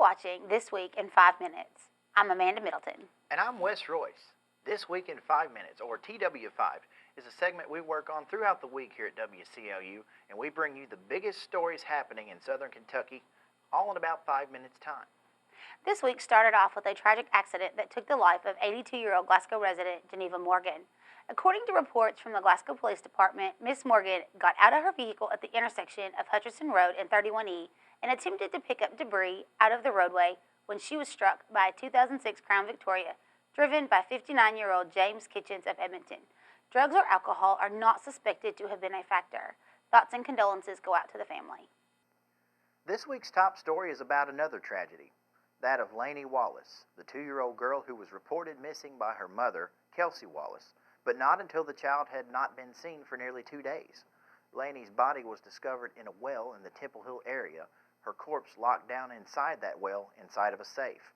watching This Week in 5 Minutes. I'm Amanda Middleton. And I'm Wes Royce. This Week in 5 Minutes, or TW5, is a segment we work on throughout the week here at WCLU, and we bring you the biggest stories happening in southern Kentucky, all in about 5 minutes' time. This week started off with a tragic accident that took the life of 82-year-old Glasgow resident Geneva Morgan. According to reports from the Glasgow Police Department, Miss Morgan got out of her vehicle at the intersection of Hutchinson Road and 31E and attempted to pick up debris out of the roadway when she was struck by a 2006 Crown Victoria, driven by 59-year-old James Kitchens of Edmonton. Drugs or alcohol are not suspected to have been a factor. Thoughts and condolences go out to the family. This week's top story is about another tragedy, that of Lainey Wallace, the 2-year-old girl who was reported missing by her mother, Kelsey Wallace, but not until the child had not been seen for nearly 2 days. Lainey's body was discovered in a well in the Temple Hill area, her corpse locked down inside that well inside of a safe.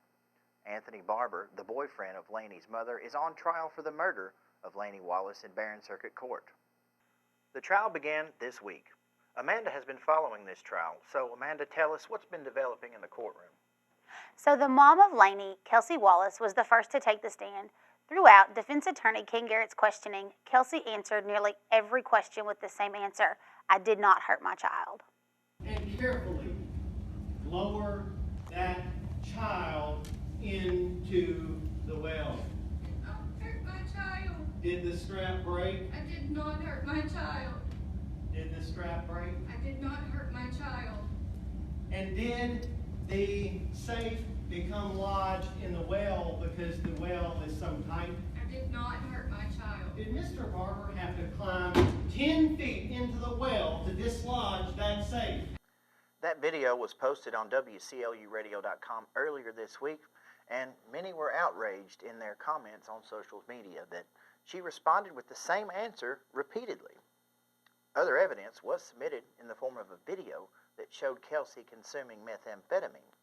Anthony Barber, the boyfriend of Lainey's mother, is on trial for the murder of Lainey Wallace in Barren Circuit Court. The trial began this week. Amanda has been following this trial, so Amanda, tell us what's been developing in the courtroom. So the mom of Lainey, Kelsey Wallace, was the first to take the stand. Throughout defense attorney Ken Garrett's questioning, Kelsey answered nearly every question with the same answer: I did not hurt my child. And carefully lower that child into the well. I hurt my child. Did the strap break? I did not hurt my child. Did the strap break? I did not hurt my child. And did the safe become lodged in the well because the well is so tight? I did not hurt my child. Did Mr. Barber have to climb 10 feet into the well to dislodge that safe? That video was posted on WCLUradio.com earlier this week, and many were outraged in their comments on social media that she responded with the same answer repeatedly. Other evidence was submitted in the form of a video that showed Kelsey consuming methamphetamine.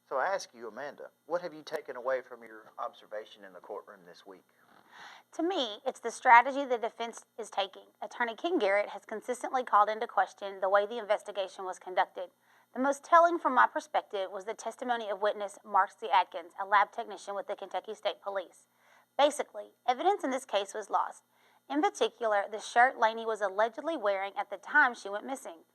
So I ask you, Amanda, what have you taken away from your observation in the courtroom this week? To me, it's the strategy the defense is taking. Attorney Ken Garrett has consistently called into question the way the investigation was conducted. The most telling from my perspective was the testimony of witness Mark C. Atkins, a lab technician with the Kentucky State Police. Basically, evidence in this case was lost. In particular, the shirt Lainey was allegedly wearing at the time she went missing.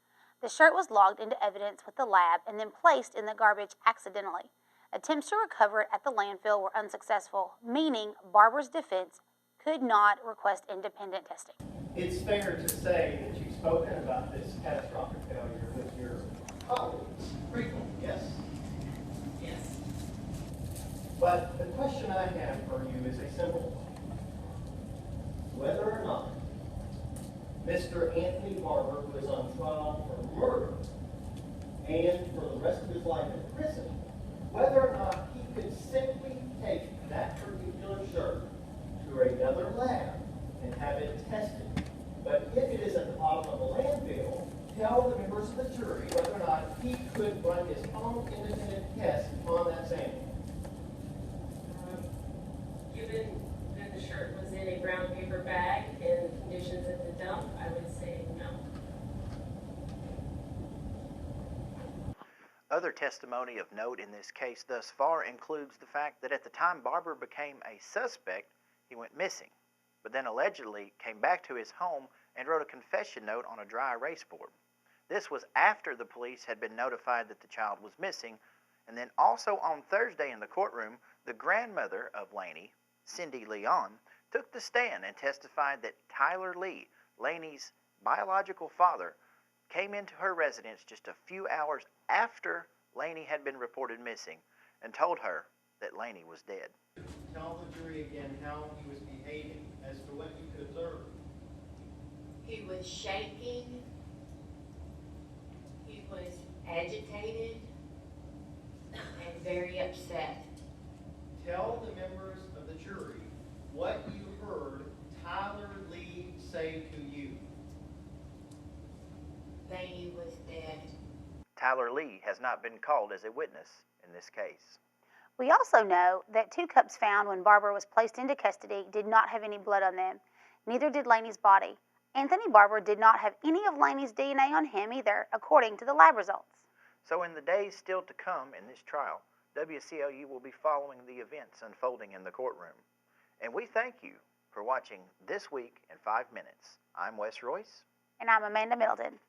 The shirt was logged into evidence with the lab and then placed in the garbage accidentally. Attempts to recover it at the landfill were unsuccessful, meaning Barber's defense could not request independent testing. It's fair to say that you've spoken about this catastrophic failure with your colleagues frequently, yes? Yes. But the question I have for you is a simple one. Whether or not Mr. Anthony Barber, who is on trial for murder and for the rest of his life in prison, whether or not he could simply take that particular shirt to another lab and have it tested. But if it is at the bottom of the landfill, tell the members of the jury whether or not he could run his own independent test on that sample. Given that the shirt was in a brown paper bag and conditions at the dump, I would say no. Other testimony of note in this case thus far includes the fact that at the time Barber became a suspect, he went missing, but then allegedly came back to his home and wrote a confession note on a dry erase board. This was after the police had been notified that the child was missing, and then also on Thursday in the courtroom, the grandmother of Lainey, Cindy Leon, took the stand and testified that Tyler Lee, Lainey's biological father, came into her residence just a few hours after Lainey had been reported missing and told her that Lainey was dead. Tell the jury again how he was behaving as to what you could observe. He was shaking. He was agitated and very upset. Tell the members of the jury what you heard Tyler Lee say to you. Lainey was dead. Tyler Lee has not been called as a witness in this case. We also know that 2 cups found when Barber was placed into custody did not have any blood on them. Neither did Lainey's body. Anthony Barber did not have any of Lainey's DNA on him either, according to the lab results. So in the days still to come in this trial, WCLU will be following the events unfolding in the courtroom. And we thank you for watching This Week in 5 Minutes. I'm Wes Royce. And I'm Amanda Middleton.